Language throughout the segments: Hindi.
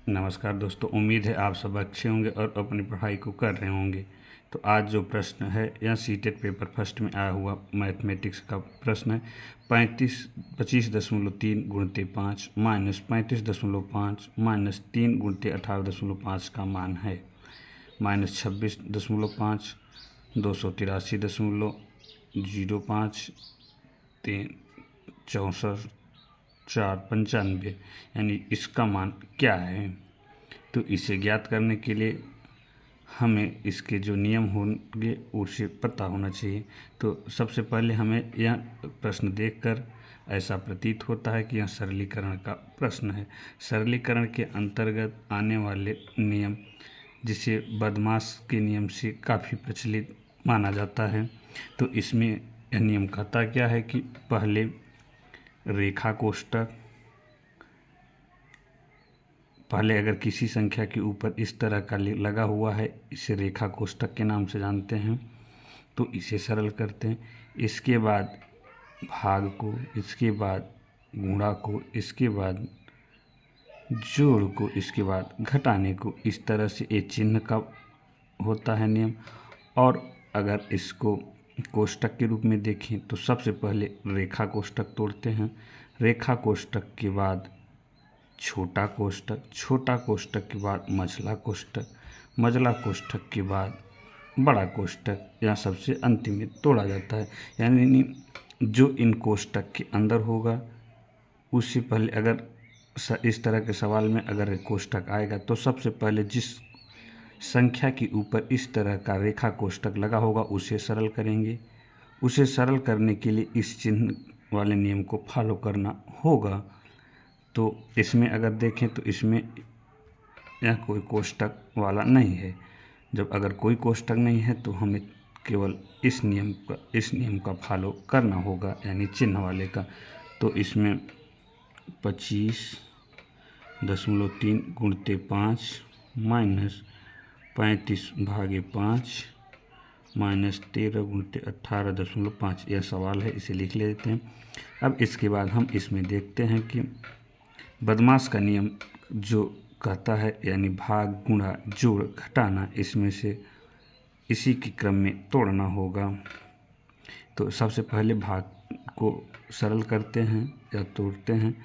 नमस्कार दोस्तों, उम्मीद है आप सब अच्छे होंगे और अपनी पढ़ाई को कर रहे होंगे। तो आज जो प्रश्न है यह सीटेट पेपर फर्स्ट में आया हुआ मैथमेटिक्स का प्रश्न है। 25.3 गुणित 5 माइनस 35.5 माइनस 3 गुणित 18.5 का मान है। माइनस 26.5, 283.05, 3 64, 4 95, यानी इसका मान क्या है। तो इसे ज्ञात करने के लिए हमें इसके जो नियम होंगे उसे पता होना चाहिए। तो सबसे पहले हमें यह प्रश्न देखकर ऐसा प्रतीत होता है कि यह सरलीकरण का प्रश्न है। सरलीकरण के अंतर्गत आने वाले नियम, जिसे बदमाश के नियम से काफ़ी प्रचलित माना जाता है। तो इसमें यह नियम कहता क्या है कि पहले रेखा कोष्ठक, पहले अगर किसी संख्या के ऊपर इस तरह का लगा हुआ है, इसे रेखा कोष्ठक के नाम से जानते हैं। तो इसे सरल करते हैं। इसके बाद भाग को, इसके बाद गुणा को, इसके बाद जोड़ को, इसके बाद घटाने को, इस तरह से एक चिन्ह का होता है नियम। और अगर इसको कोष्ठक के रूप में देखें तो सबसे पहले रेखा कोष्ठक तोड़ते हैं। रेखा कोष्ठक के बाद छोटा कोष्ठक, छोटा कोष्ठक के बाद मझला कोष्ठक, मझला कोष्ठक के बाद बड़ा कोष्ठक, यह सबसे अंतिम में तोड़ा जाता है। यानी जो इन कोष्ठक के अंदर होगा उससे पहले, अगर इस तरह के सवाल में अगर कोष्ठक आएगा तो सबसे पहले जिस संख्या के ऊपर इस तरह का रेखा कोष्ठक लगा होगा उसे सरल करेंगे। उसे सरल करने के लिए इस चिन्ह वाले नियम को फॉलो करना होगा। तो इसमें अगर देखें तो इसमें यह कोई कोष्ठक वाला नहीं है। जब अगर कोई कोष्ठक नहीं है तो हमें केवल इस नियम का फॉलो करना होगा, यानी चिन्ह वाले का। तो इसमें 25.3 गुणित 5 माइनस 35/5 माइनस 13 गुणित 18.5 यह सवाल है, इसे लिख लेते हैं। अब इसके बाद हम इसमें देखते हैं कि बदमाश का नियम जो कहता है, यानी भाग, गुणा, जोड़, घटाना, इसमें से इसी के क्रम में तोड़ना होगा। तो सबसे पहले भाग को सरल करते हैं या तोड़ते हैं।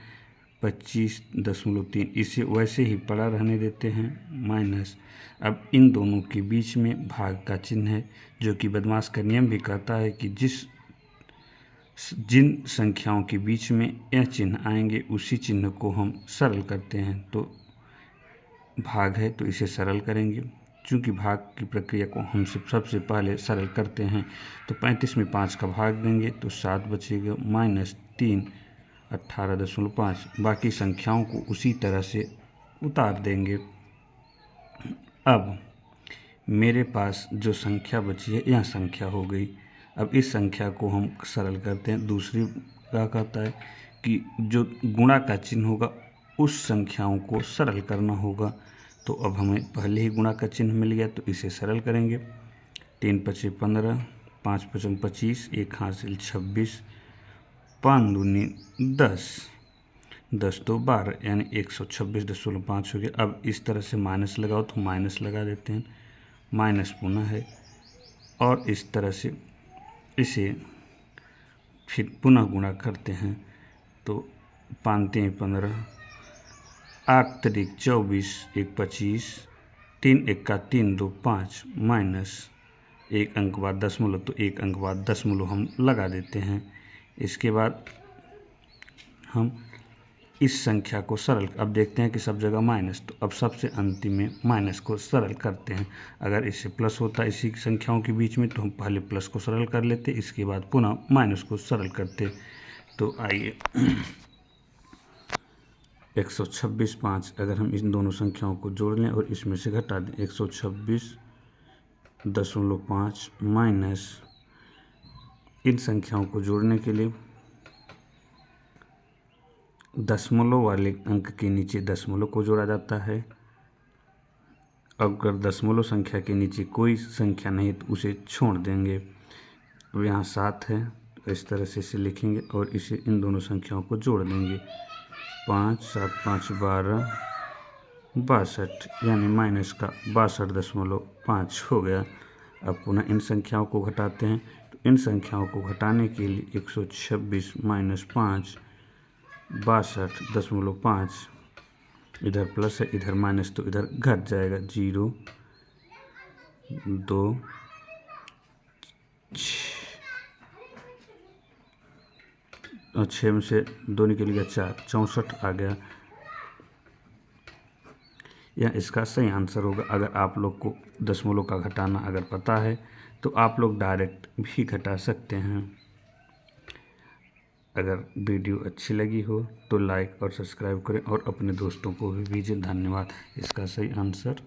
25.3 इसे वैसे ही पड़ा रहने देते हैं, माइनस, अब इन दोनों के बीच में भाग का चिन्ह है, जो कि बदमाश का नियम भी कहता है कि जिन संख्याओं के बीच में यह चिन्ह आएंगे उसी चिन्ह को हम सरल करते हैं। तो भाग है तो इसे सरल करेंगे। चूँकि भाग की प्रक्रिया को हम सबसे पहले सरल करते हैं, तो 35 में 5 का भाग देंगे तो 7 बचेगा, माइनस 3 18.5। बाकी संख्याओं को उसी तरह से उतार देंगे। अब मेरे पास जो संख्या बची है यह संख्या हो गई। अब इस संख्या को हम सरल करते हैं। दूसरी क्या कहता है कि जो गुणा का चिन्ह होगा उस संख्याओं को सरल करना होगा। तो अब हमें पहले ही गुणा का चिन्ह मिल गया तो इसे सरल करेंगे। 3 × 5 = 15, 5 × 5 = 25, 1 हासिल 26, 5 दूनी 10, 10 तो 12, यानी 126.5 हो गया। अब इस तरह से माइनस लगाओ तो माइनस लगा देते हैं, माइनस पुनः है, और इस तरह से इसे फिर पुनः गुणा करते हैं। तो 5 × 3 = 15, 8 × 3 = 24, 1 × 25, 3 × 1 = 3, 2 × 5, माइनस 1 अंक बाद दशमलव, तो 1 अंक बाद दशमलव हम लगा देते हैं। इसके बाद हम इस संख्या को सरल, अब देखते हैं कि सब जगह माइनस, तो अब सबसे अंतिम में माइनस को सरल करते हैं। अगर इससे प्लस होता इसी संख्याओं के बीच में तो हम पहले प्लस को सरल कर लेते, इसके बाद पुनः माइनस को सरल करते। तो आइए 126.5 अगर हम इन दोनों संख्याओं को जोड़ लें और इसमें से घटा दें, 126.5 माइनस, इन संख्याओं को जोड़ने के लिए दशमलव वाले अंक के नीचे दशमलव को जोड़ा जाता है। अगर दशमलव संख्या के नीचे कोई संख्या नहीं तो उसे छोड़ देंगे। अब यहाँ 7 है तो इस तरह से इसे लिखेंगे और इसे इन दोनों संख्याओं को जोड़ देंगे। 5 × 7 = 5, 12, 62 यानी माइनस का 62.5 हो गया। अब पुनः इन संख्याओं को घटाते हैं, तो इन संख्याओं को घटाने के लिए 126 माइनस 5 62.5, इधर प्लस है इधर माइनस, तो इधर घट जाएगा। 0 2 6 में से 2 निकल गया 4, 64 आ गया। यह इसका सही आंसर होगा। अगर आप लोग को दशमलव का घटाना अगर पता है तो आप लोग डायरेक्ट भी घटा सकते हैं। अगर वीडियो अच्छी लगी हो तो लाइक और सब्सक्राइब करें और अपने दोस्तों को भी भेजें। धन्यवाद। इसका सही आंसर